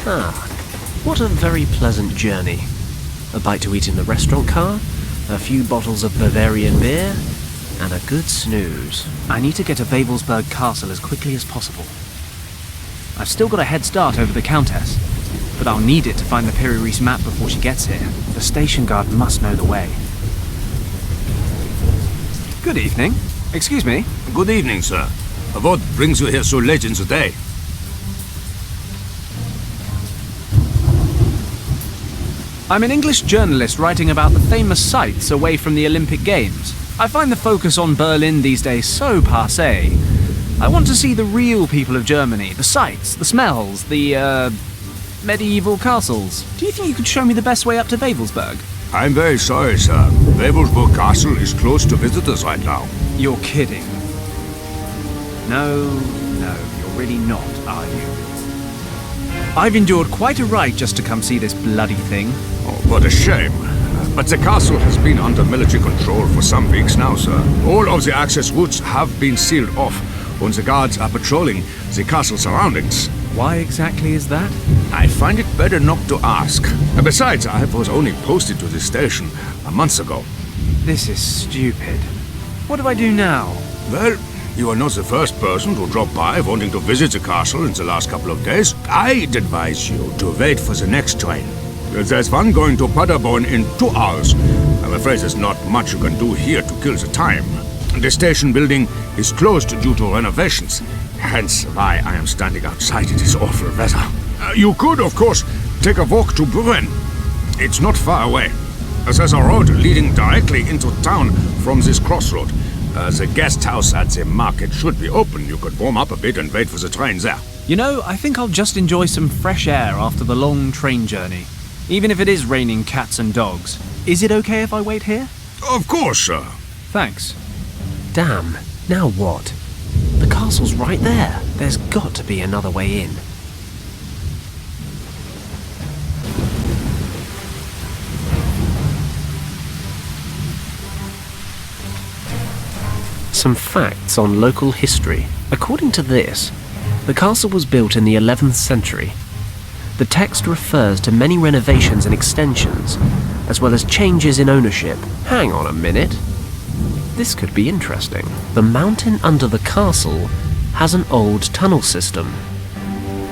What a very pleasant journey. A bite to eat in the restaurant car, a few bottles of Bavarian beer, and a good snooze. I need to get to Wewelsburg Castle as quickly as possible. I've still got a head start over the Countess, but I'll need it to find the Piri-Reis map before she gets here. The station guard must know the way. Good evening. Excuse me. Good evening, sir. What brings you here so late in the day? I'm an English journalist writing about the famous sites away from the Olympic Games. I find the focus on Berlin these days so passé. I want to see the real people of Germany, the sights, the smells, the, medieval castles. Do you think you could show me the best way up to Wewelsburg? I'm very sorry, sir. Wewelsburg Castle is closed to visitors right now. You're kidding. No, you're really not, are you? I've endured quite a ride just to come see this bloody thing. Oh, what a shame. But the castle has been under military control for some weeks now, sir. All of the access routes have been sealed off, and the guards are patrolling the castle surroundings. Why exactly is that? I find it better not to ask. Besides, I was only posted to this station a month ago. This is stupid. What do I do now? Well, you are not the first person to drop by wanting to visit the castle in the last couple of days. I'd advise you to wait for the next train. There's one going to Paderborn in 2 hours. I'm afraid there's not much you can do here to kill the time. The station building is closed due to renovations, hence why I am standing outside in this awful weather. You could, of course, take a walk to Brünn. It's not far away. There's a road leading directly into town from this crossroad. The guest house at the market should be open. You could warm up a bit and wait for the train there. You know, I think I'll just enjoy some fresh air after the long train journey. Even if it is raining cats and dogs. Is it okay if I wait here? Of course, sir. Thanks. Damn, now what? The castle's right there. There's got to be another way in. Some facts on local history. According to this, the castle was built in the 11th century. The text refers to many renovations and extensions, as well as changes in ownership. Hang on a minute. This could be interesting. The mountain under the castle has an old tunnel system.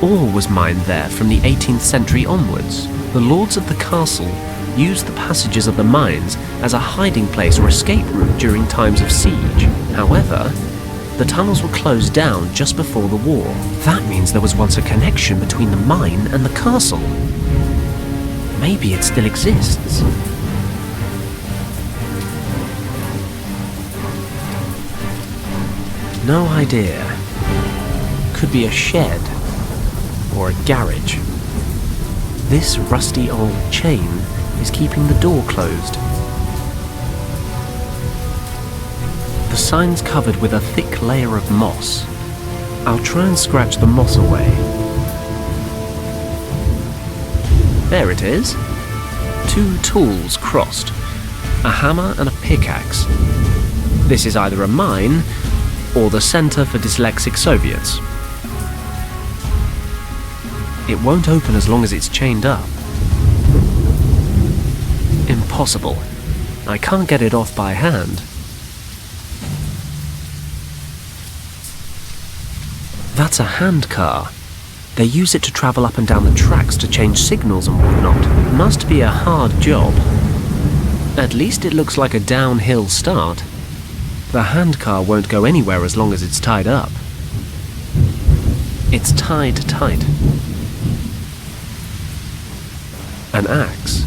Ore was mined there from the 18th century onwards. The lords of the castle used the passages of the mines as a hiding place or escape route during times of siege. However, the tunnels were closed down just before the war. That means there was once a connection between the mine and the castle. Maybe it still exists. No idea. Could be a shed or a garage. This rusty old chain is keeping the door closed. The sign's covered with a thick layer of moss. I'll try and scratch the moss away. There it is. 2 tools crossed. A hammer and a pickaxe. This is either a mine or the Center for Dyslexic Soviets. It won't open as long as it's chained up. Impossible. I can't get it off by hand. That's a handcar. They use it to travel up and down the tracks to change signals and whatnot. Must be a hard job. At least it looks like a downhill start. The handcar won't go anywhere as long as it's tied up. It's tied tight. An axe.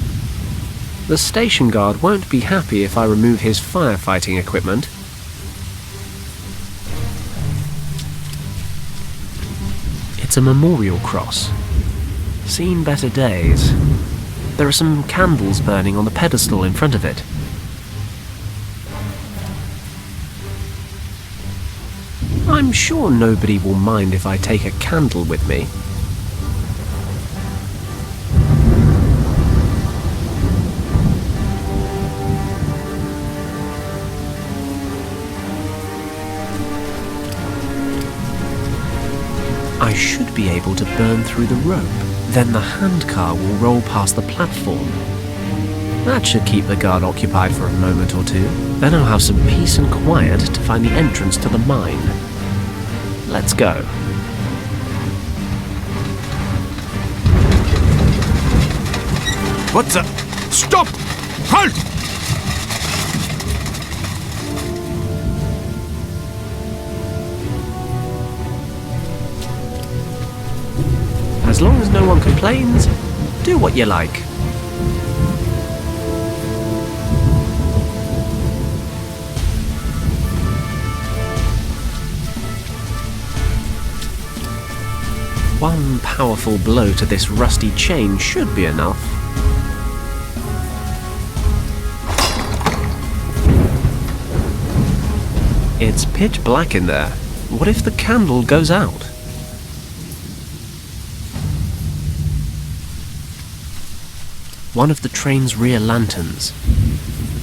The station guard won't be happy if I remove his firefighting equipment. It's a memorial cross. Seen better days. There are some candles burning on the pedestal in front of it. I'm sure nobody will mind if I take a candle with me. I should be able to burn through the rope. Then the handcar will roll past the platform. That should keep the guard occupied for a moment or two. Then I'll have some peace and quiet to find the entrance to the mine. Let's go. What the? Stop! Halt! As long as no one complains, do what you like. One powerful blow to this rusty chain should be enough. It's pitch black in there. What if the candle goes out? One of the train's rear lanterns.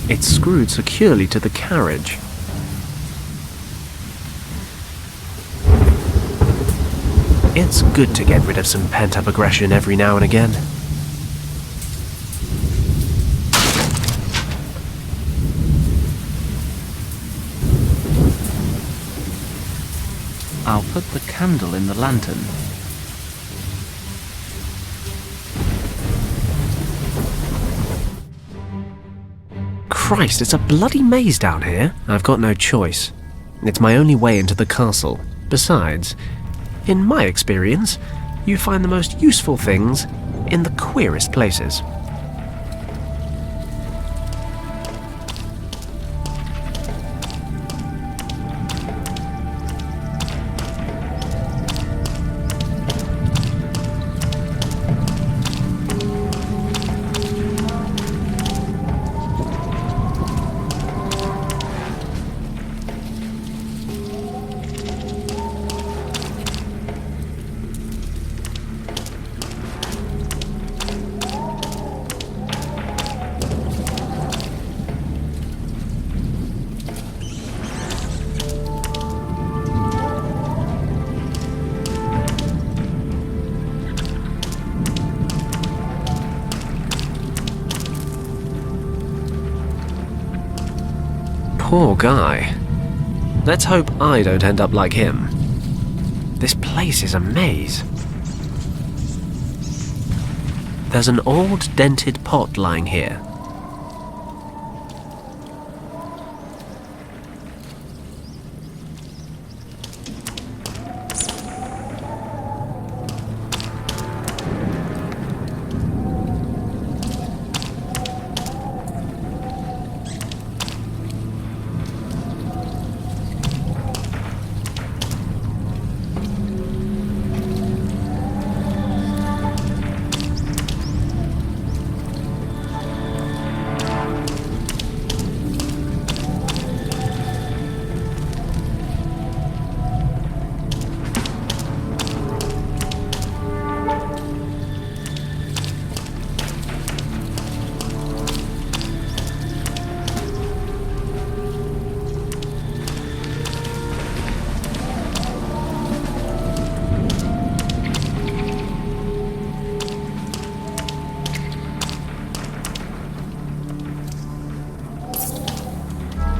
It's screwed securely to the carriage. It's good to get rid of some pent-up aggression every now and again. I'll put the candle in the lantern. Christ, it's a bloody maze down here. I've got no choice. It's my only way into the castle. Besides, in my experience, you find the most useful things in the queerest places. Poor guy. Let's hope I don't end up like him. This place is a maze. There's an old dented pot lying here.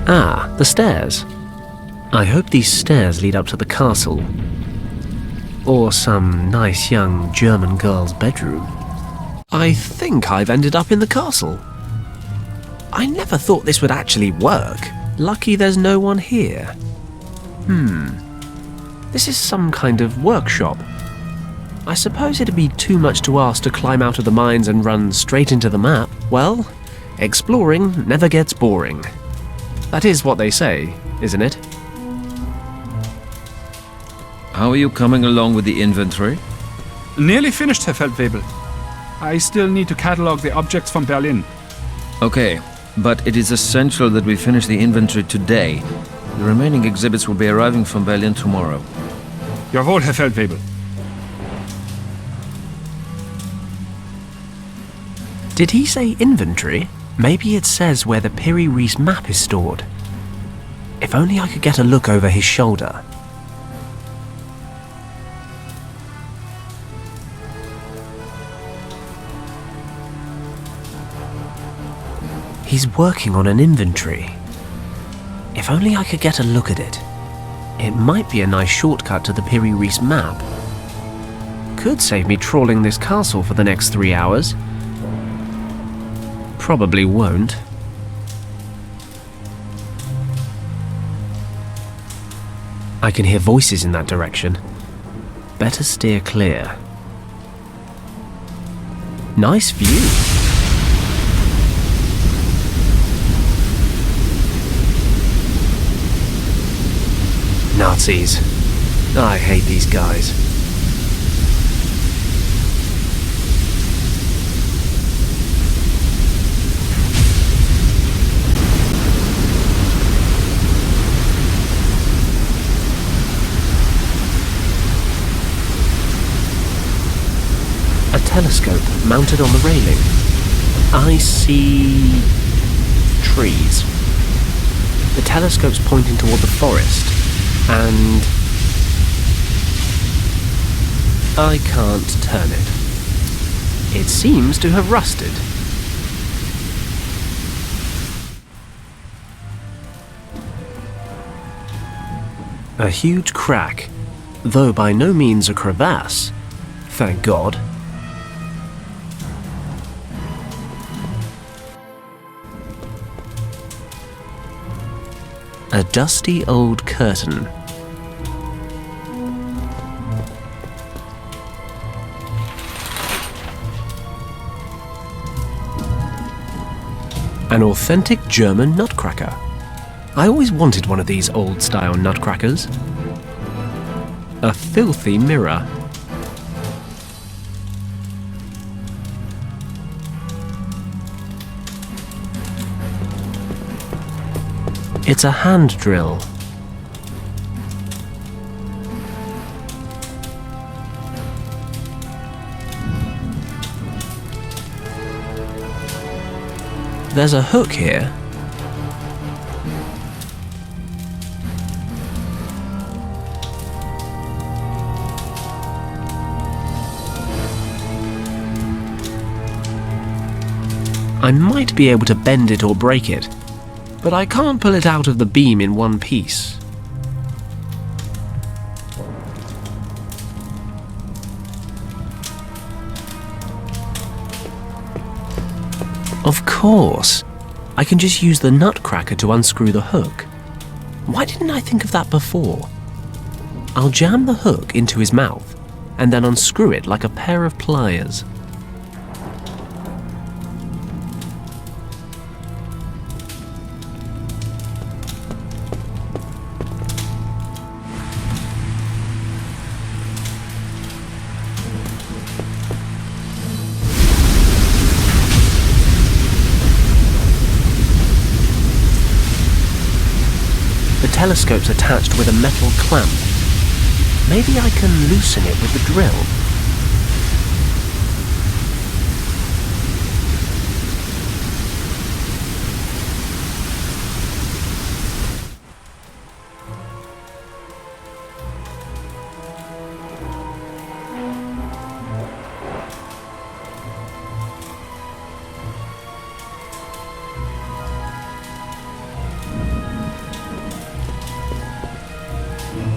Ah, the stairs. I hope these stairs lead up to the castle. Or some nice young German girl's bedroom. I think I've ended up in the castle. I never thought this would actually work. Lucky there's no one here. This is some kind of workshop. I suppose it'd be too much to ask to climb out of the mines and run straight into the map. Well, exploring never gets boring. That is what they say, isn't it? How are you coming along with the inventory? Nearly finished, Herr Feldwebel. I still need to catalogue the objects from Berlin. Okay, but it is essential that we finish the inventory today. The remaining exhibits will be arriving from Berlin tomorrow. Jawohl, Herr Feldwebel. Did he say inventory? Maybe it says where the Piri Reis map is stored. If only I could get a look over his shoulder. He's working on an inventory. If only I could get a look at it. It might be a nice shortcut to the Piri Reis map. Could save me trawling this castle for the next 3 hours. Probably won't. I can hear voices in that direction. Better steer clear. Nice view. Nazis. I hate these guys. A telescope mounted on the railing. I see trees. The telescope's pointing toward the forest, and I can't turn it. It seems to have rusted. A huge crack, though by no means a crevasse. Thank God. A dusty old curtain. An authentic German nutcracker. I always wanted one of these old-style nutcrackers. A filthy mirror. It's a hand drill. There's a hook here. I might be able to bend it or break it, but I can't pull it out of the beam in one piece. Of course! I can just use the nutcracker to unscrew the hook. Why didn't I think of that before? I'll jam the hook into his mouth and then unscrew it like a pair of pliers. The telescope's attached with a metal clamp. Maybe I can loosen it with the drill.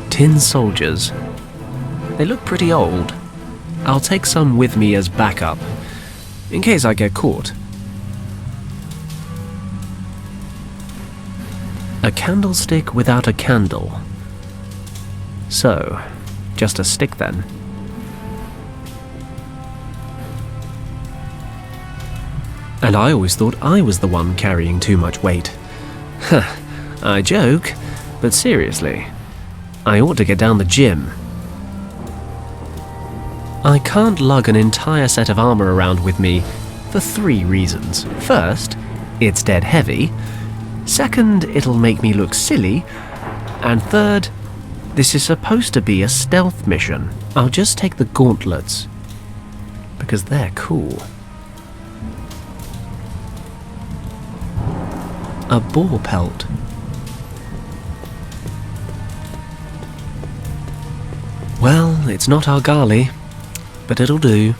Tin soldiers. They look pretty old. I'll take some with me as backup, in case I get caught. A candlestick without a candle. So, just a stick then. And I always thought I was the one carrying too much weight. Huh, I joke, but seriously, I ought to get down the gym. I can't lug an entire set of armor around with me for 3 reasons. First, it's dead heavy. Second, it'll make me look silly. And third, this is supposed to be a stealth mission. I'll just take the gauntlets, because they're cool. A boar pelt. Well, it's not Argali, but it'll do.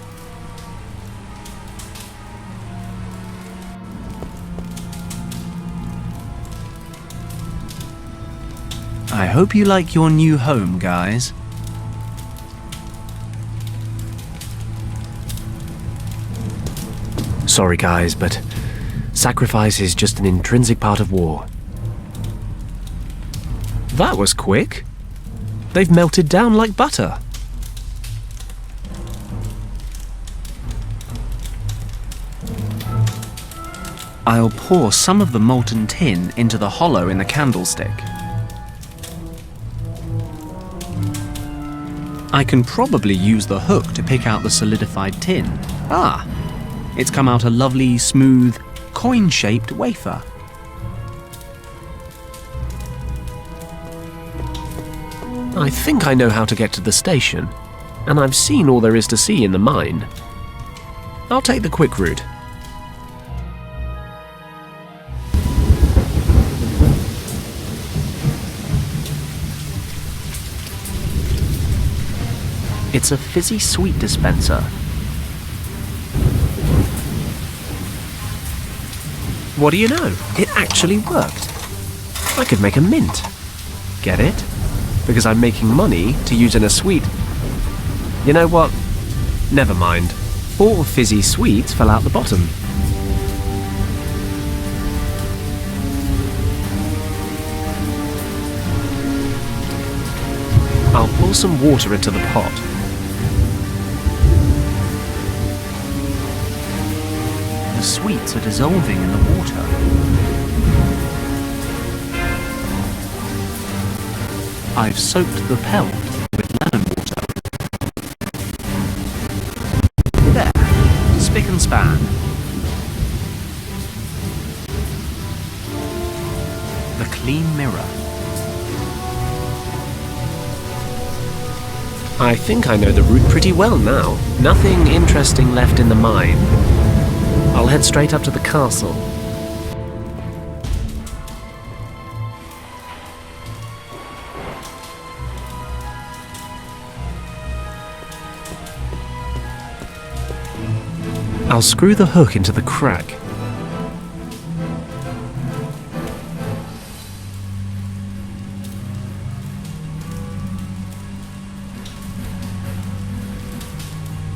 hope you like your new home, guys. Sorry guys, but sacrifice is just an intrinsic part of war. That was quick. They've melted down like butter. I'll pour some of the molten tin into the hollow in the candlestick. I can probably use the hook to pick out the solidified tin. Ah, it's come out a lovely, smooth, coin-shaped wafer. I think I know how to get to the station, and I've seen all there is to see in the mine. I'll take the quick route. It's a fizzy sweet dispenser. What do you know? It actually worked. I could make a mint. Get it? Because I'm making money to use in a sweet. You know what? Never mind. 4 fizzy sweets fell out the bottom. I'll pour some water into the pot. The sweets are dissolving in the water. I've soaked the pelt with lemon water. There, spick and span. The clean mirror. I think I know the route pretty well now. Nothing interesting left in the mine. I'll head straight up to the castle. I'll screw the hook into the crack.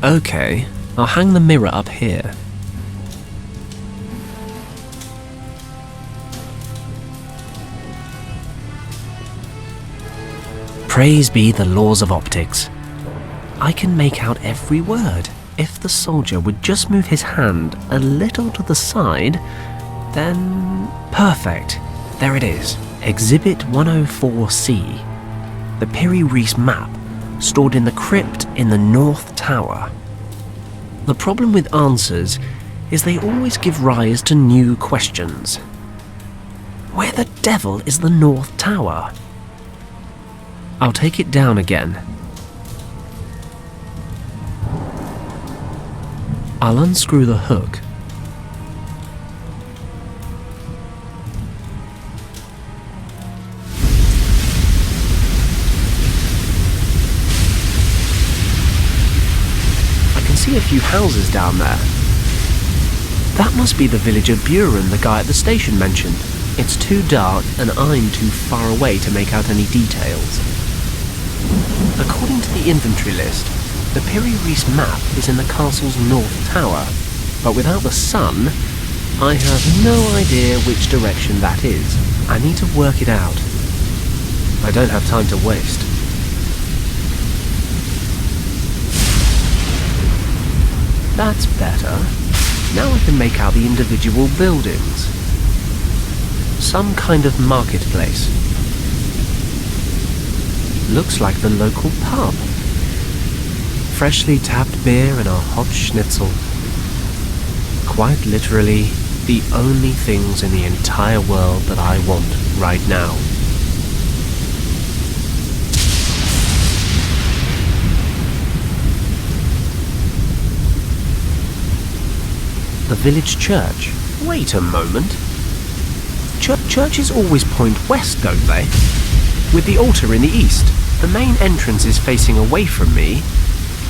Okay, I'll hang the mirror up here. Praise be the laws of optics. I can make out every word. If the soldier would just move his hand a little to the side, then... Perfect. There it is. Exhibit 104C. The Piri Reis map, stored in the crypt in the North Tower. The problem with answers is they always give rise to new questions. Where the devil is the North Tower? I'll take it down again. I'll unscrew the hook. I can see a few houses down there. That must be the village of Buren the guy at the station mentioned. It's too dark and I'm too far away to make out any details. According to the inventory list, the Piri Reis map is in the castle's north tower, but without the sun, I have no idea which direction that is. I need to work it out. I don't have time to waste. That's better. Now I can make out the individual buildings. Some kind of marketplace. Looks like the local pub. Freshly tapped beer and a hot schnitzel. Quite literally, the only things in the entire world that I want right now. The village church. Wait a moment. Churches always point west, don't they? With the altar in the east. The main entrance is facing away from me.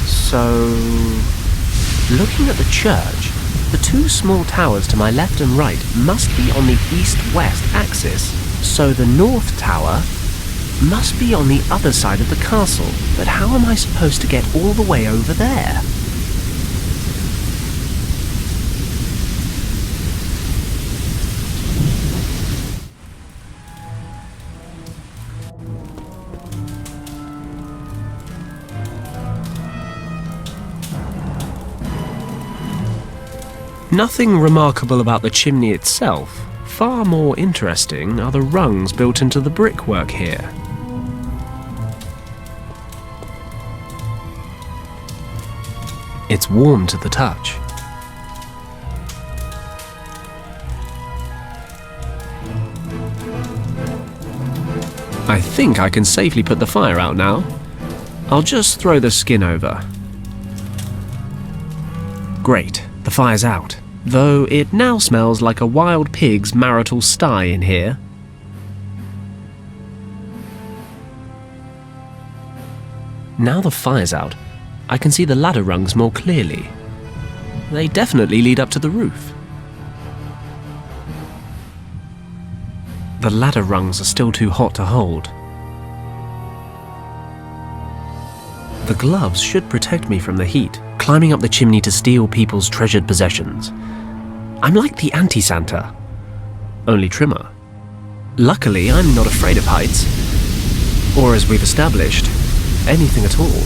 So, looking at the church, the 2 small towers to my left and right must be on the east-west axis. So the north tower must be on the other side of the castle, but how am I supposed to get all the way over there? Nothing remarkable about the chimney itself. Far more interesting are the rungs built into the brickwork here. It's warm to the touch. I think I can safely put the fire out now. I'll just throw the skin over. Great, the fire's out. Though it now smells like a wild pig's marital sty in here. Now the fire's out, I can see the ladder rungs more clearly. They definitely lead up to the roof. The ladder rungs are still too hot to hold. The gloves should protect me from the heat, climbing up the chimney to steal people's treasured possessions. I'm like the anti-Santa, only trimmer. Luckily, I'm not afraid of heights. Or as we've established, anything at all.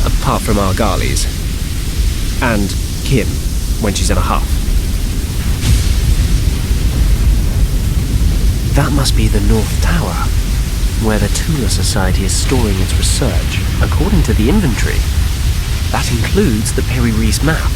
Apart from our Garleys. And Kim, when she's in a huff. That must be the North Tower, where the Tula Society is storing its research, according to the inventory. That includes the Peri Reis map.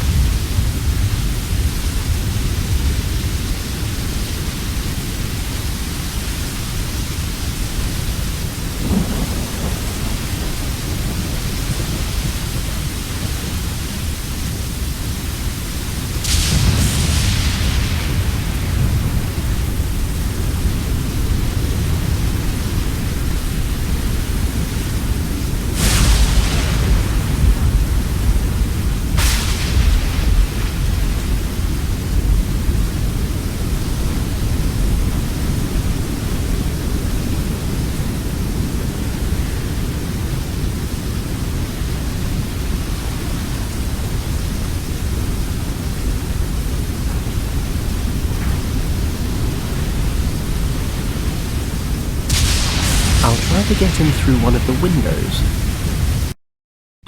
To get in through one of the windows.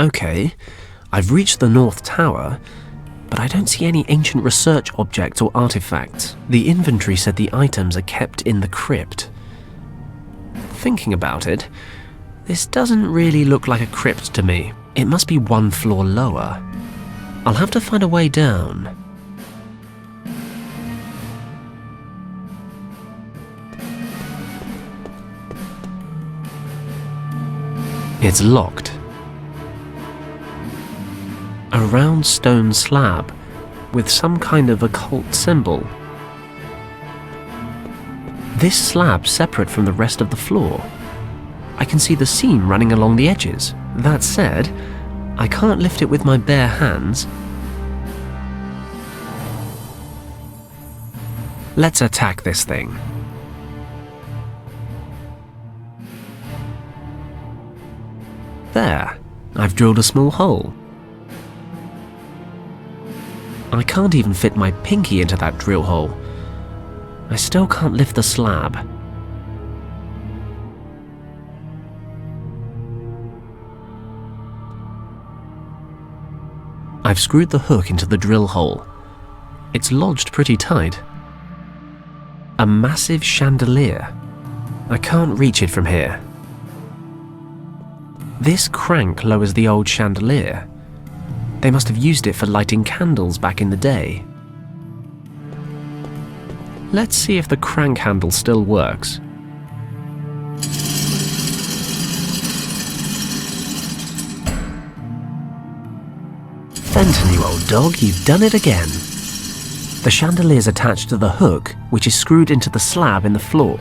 Okay, I've reached the North Tower, but I don't see any ancient research objects or artifacts. The inventory said the items are kept in the crypt. Thinking about it, this doesn't really look like a crypt to me. It must be one floor lower. I'll have to find a way down. It's locked. A round stone slab with some kind of occult symbol. This slab's separate from the rest of the floor. I can see the seam running along the edges. That said, I can't lift it with my bare hands. Let's attack this thing. There, I've drilled a small hole. I can't even fit my pinky into that drill hole. I still can't lift the slab. I've screwed the hook into the drill hole. It's lodged pretty tight. A massive chandelier. I can't reach it from here. This crank lowers the old chandelier. They must have used it for lighting candles back in the day. Let's see if the crank handle still works. Fenton, you old dog, you've done it again. The chandelier's attached to the hook, which is screwed into the slab in the floor.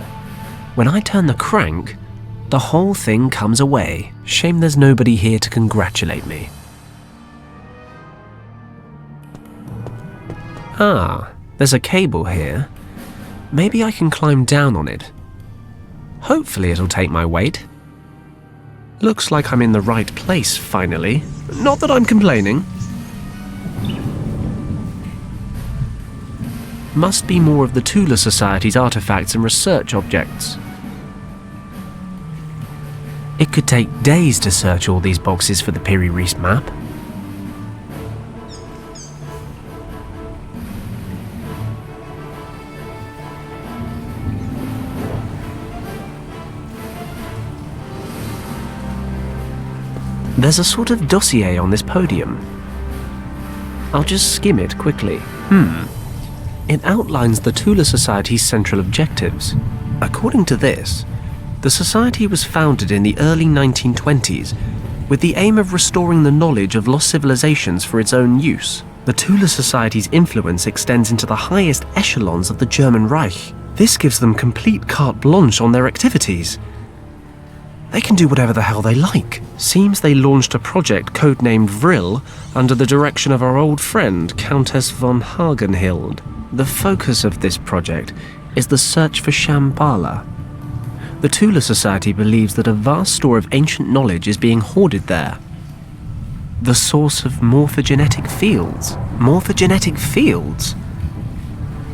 When I turn the crank, the whole thing comes away. Shame there's nobody here to congratulate me. Ah, there's a cable here. Maybe I can climb down on it. Hopefully it'll take my weight. Looks like I'm in the right place, finally. Not that I'm complaining. Must be more of the Tula Society's artifacts and research objects. It could take days to search all these boxes for the Piri Reis map. There's a sort of dossier on this podium. I'll just skim it quickly. It outlines the Tula Society's central objectives. According to this, the society was founded in the early 1920s with the aim of restoring the knowledge of lost civilizations for its own use. The Tula Society's influence extends into the highest echelons of the German Reich. This gives them complete carte blanche on their activities. They can do whatever the hell they like. Seems they launched a project codenamed Vril under the direction of our old friend, Countess von Hagenhild. The focus of this project is the search for Shambhala. The Tula Society believes that a vast store of ancient knowledge is being hoarded there. The source of morphogenetic fields. Morphogenetic fields?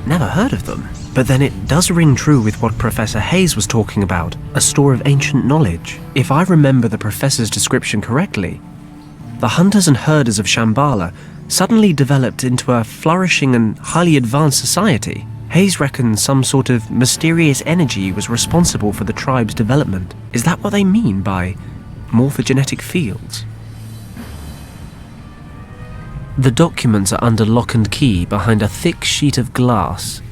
Never heard of them. But then it does ring true with what Professor Hayes was talking about, a store of ancient knowledge. If I remember the professor's description correctly, the hunters and herders of Shambhala suddenly developed into a flourishing and highly advanced society. Hayes reckons some sort of mysterious energy was responsible for the tribe's development. Is that what they mean by morphogenetic fields? The documents are under lock and key behind a thick sheet of glass.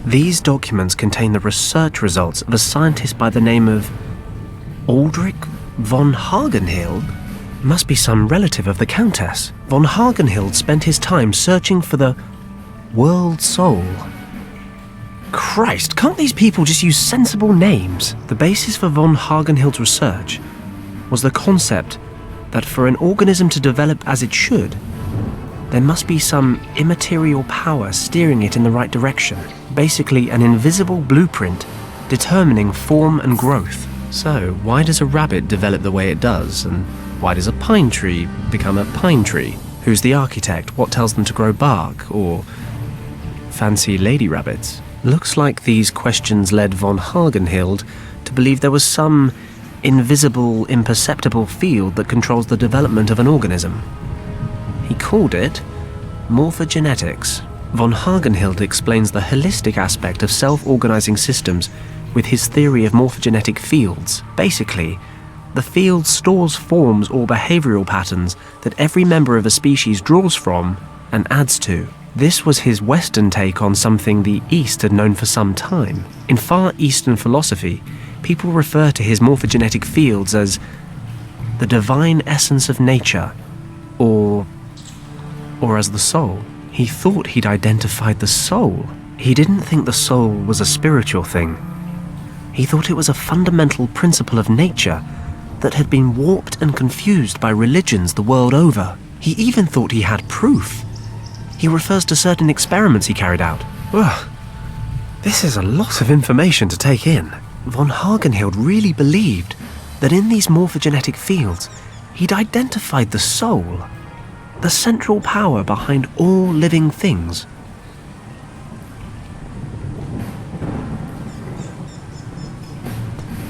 These documents contain the research results of a scientist by the name of Ulrich von Hagenhild. Must be some relative of the Countess. Von Hagenhild spent his time searching for the world soul. Christ, can't these people just use sensible names? The basis for von Hagenhild's research was the concept that for an organism to develop as it should, there must be some immaterial power steering it in the right direction. Basically, an invisible blueprint determining form and growth. So, why does a rabbit develop the way it does? And why does a pine tree become a pine tree? Who's the architect? What tells them to grow bark? Or fancy lady rabbits? Looks like these questions led von Hagenhild to believe there was some invisible, imperceptible field that controls the development of an organism. He called it morphogenetics. Von Hagenhild explains the holistic aspect of self-organizing systems with his theory of morphogenetic fields. Basically, the field stores forms or behavioral patterns that every member of a species draws from and adds to. This was his Western take on something the East had known for some time. In Far Eastern philosophy, people refer to his morphogenetic fields as the divine essence of nature, or as the soul. He thought he'd identified the soul. He didn't think the soul was a spiritual thing. He thought it was a fundamental principle of nature that had been warped and confused by religions the world over. He even thought he had proof. He refers to certain experiments he carried out. Ugh, this is a lot of information to take in. Von Hagenhild really believed that in these morphogenetic fields, he'd identified the soul, the central power behind all living things.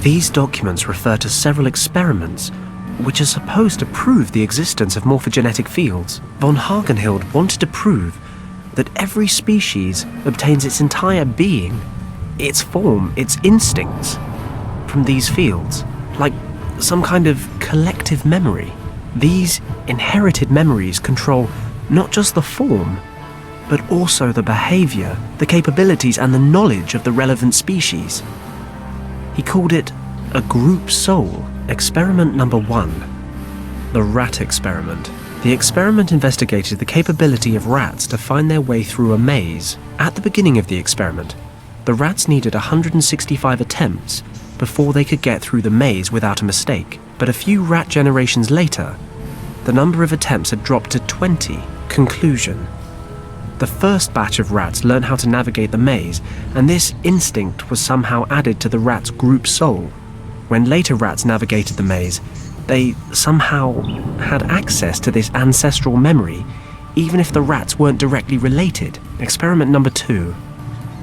These documents refer to several experiments which are supposed to prove the existence of morphogenetic fields. Von Hagenhild wanted to prove that every species obtains its entire being, its form, its instincts from these fields, like some kind of collective memory. These inherited memories control not just the form, but also the behavior, the capabilities and the knowledge of the relevant species. He called it a group soul. Experiment number 1, the rat experiment. The experiment investigated the capability of rats to find their way through a maze. At the beginning of the experiment, the rats needed 165 attempts before they could get through the maze without a mistake. But a few rat generations later, the number of attempts had dropped to 20. Conclusion: The first batch of rats learned how to navigate the maze, and this instinct was somehow added to the rats' group soul. When later rats navigated the maze, they somehow had access to this ancestral memory, even if the rats weren't directly related. Experiment number 2.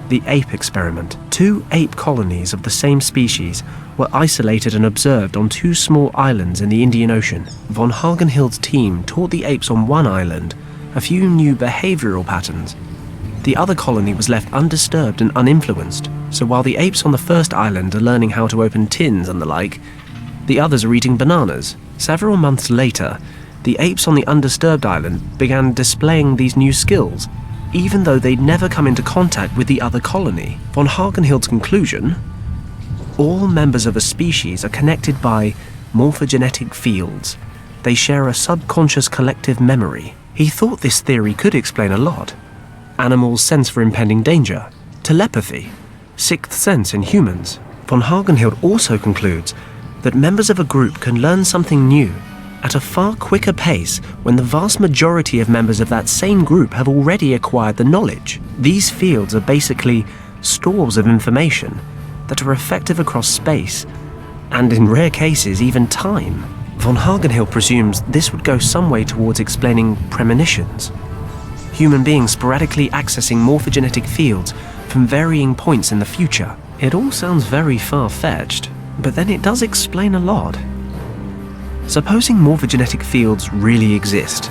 The ape experiment. 2 ape colonies of the same species were isolated and observed on 2 small islands in the Indian Ocean. Von Hagenhild's team taught the apes on one island a few new behavioral patterns. The other colony was left undisturbed and uninfluenced, so while the apes on the first island are learning how to open tins and the like, the others are eating bananas. Several months later, the apes on the undisturbed island began displaying these new skills, even though they'd never come into contact with the other colony. Von Hagenhild's conclusion: all members of a species are connected by morphogenetic fields. They share a subconscious collective memory. He thought this theory could explain a lot. Animals' sense for impending danger, telepathy, sixth sense in humans. Von Hagenhild also concludes that members of a group can learn something new at a far quicker pace when the vast majority of members of that same group have already acquired the knowledge. These fields are basically stores of information that are effective across space, and in rare cases even time. Von Hagenhild presumes this would go some way towards explaining premonitions. Human beings sporadically accessing morphogenetic fields from varying points in the future. It all sounds very far-fetched, but then it does explain a lot. Supposing morphogenetic fields really exist,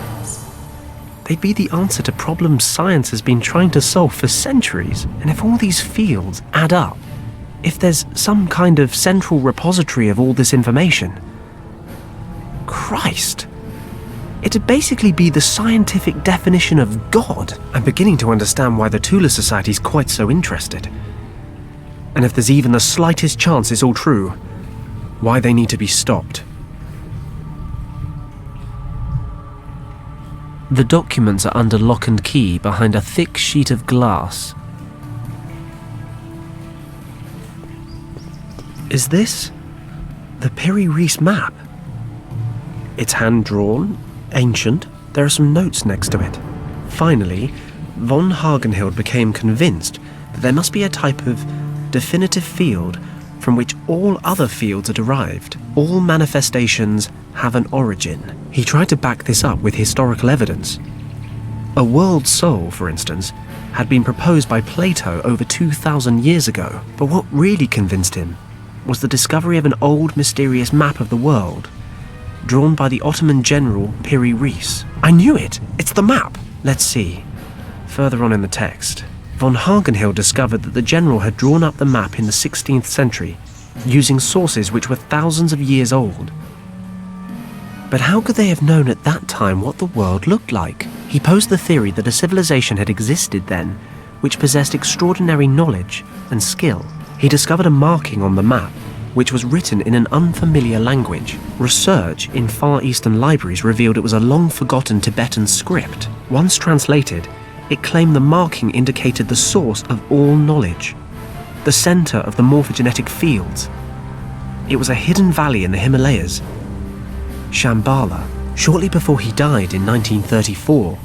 they'd be the answer to problems science has been trying to solve for centuries. And if all these fields add up, if there's some kind of central repository of all this information, Christ, it'd basically be the scientific definition of God. I'm beginning to understand why the Tula Society's quite so interested. And if there's even the slightest chance it's all true, why they need to be stopped. The documents are under lock and key behind a thick sheet of glass. Is this the Piri Reis map? It's hand-drawn, ancient. There are some notes next to it. Finally, von Hagenhild became convinced that there must be a type of definitive field from which all other fields are derived. All manifestations have an origin. He tried to back this up with historical evidence. A world soul, for instance, had been proposed by Plato over 2,000 years ago. But what really convinced him was the discovery of an old, mysterious map of the world, drawn by the Ottoman general Piri Reis. I knew it! It's the map! Let's see. Further on in the text, von Hagenhild discovered that the general had drawn up the map in the 16th century, using sources which were thousands of years old. But how could they have known at that time what the world looked like? He posed the theory that a civilization had existed then, which possessed extraordinary knowledge and skill. He discovered a marking on the map, which was written in an unfamiliar language. Research in Far Eastern libraries revealed it was a long-forgotten Tibetan script. Once translated, it claimed the marking indicated the source of all knowledge, the center of the morphogenetic fields. It was a hidden valley in the Himalayas, Shambhala. Shortly before he died in 1934,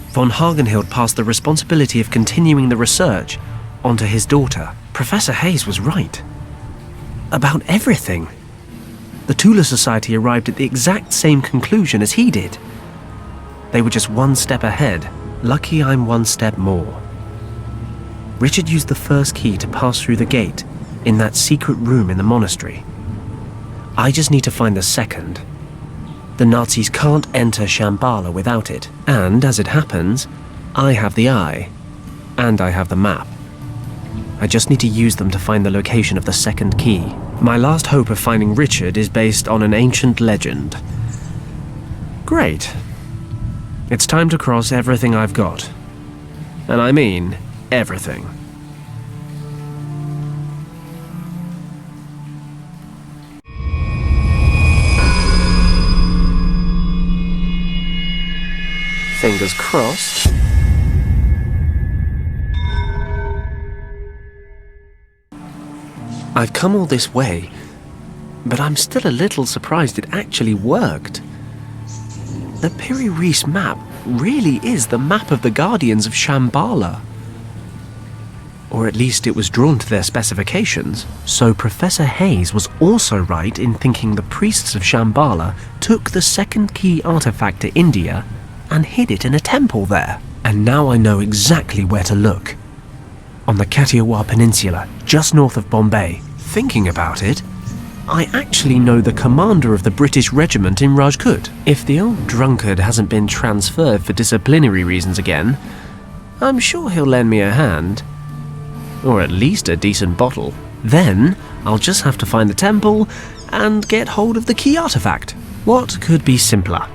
von Hagenhild passed the responsibility of continuing the research onto his daughter. Professor Hayes was right about everything. The Tula Society arrived at the exact same conclusion as he did. They were just one step ahead. Lucky I'm one step more. Richard used the first key to pass through the gate in that secret room in the monastery. I just need to find the second. The Nazis can't enter Shambhala without it, and as it happens, I have the eye, and I have the map. I just need to use them to find the location of the second key. My last hope of finding Richard is based on an ancient legend. Great. It's time to cross everything I've got. And I mean everything. Fingers crossed. I've come all this way, but I'm still a little surprised it actually worked. The Piri Reis map really is the map of the Guardians of Shambhala. Or at least it was drawn to their specifications. So Professor Hayes was also right in thinking the priests of Shambhala took the second key artifact to India and hid it in a temple there. And now I know exactly where to look. On the Kathiawar Peninsula, just north of Bombay. Thinking about it, I actually know the commander of the British regiment in Rajkot. If the old drunkard hasn't been transferred for disciplinary reasons again, I'm sure he'll lend me a hand. Or at least a decent bottle. Then, I'll just have to find the temple and get hold of the key artifact. What could be simpler?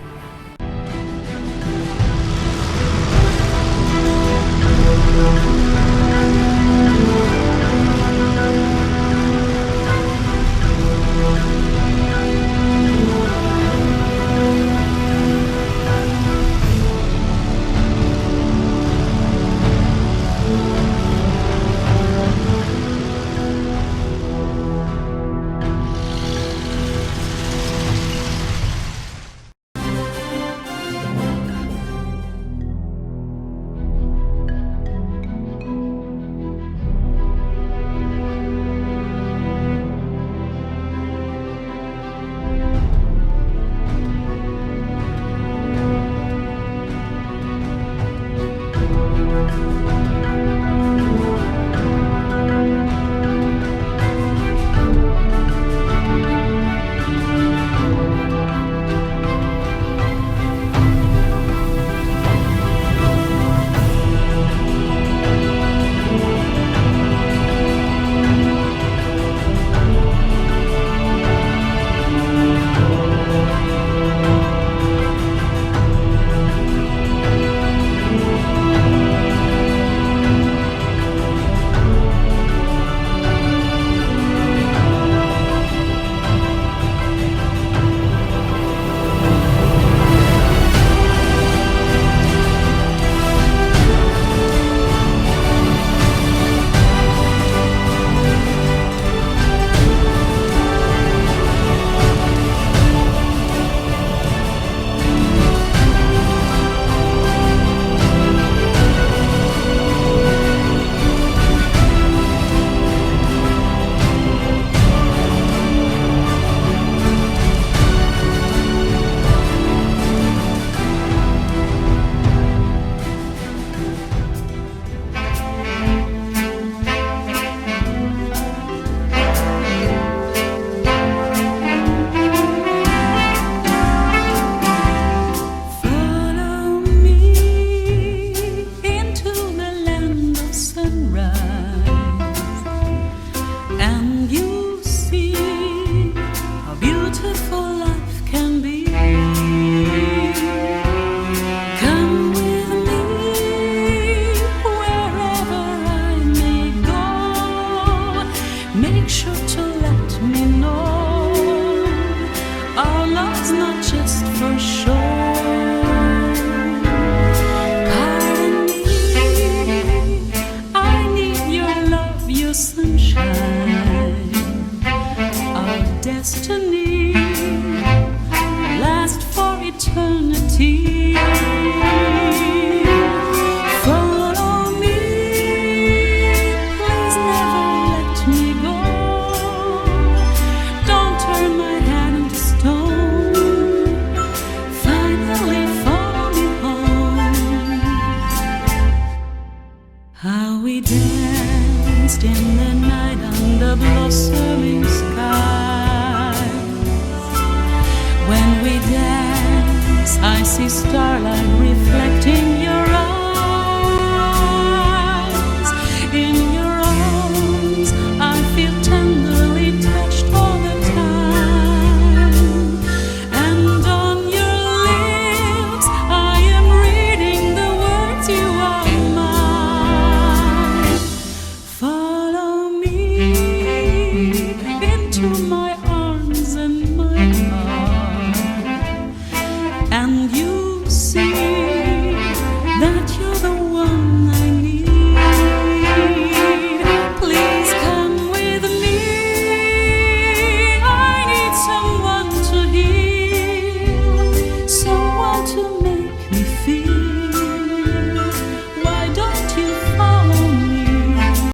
I see starlight reflect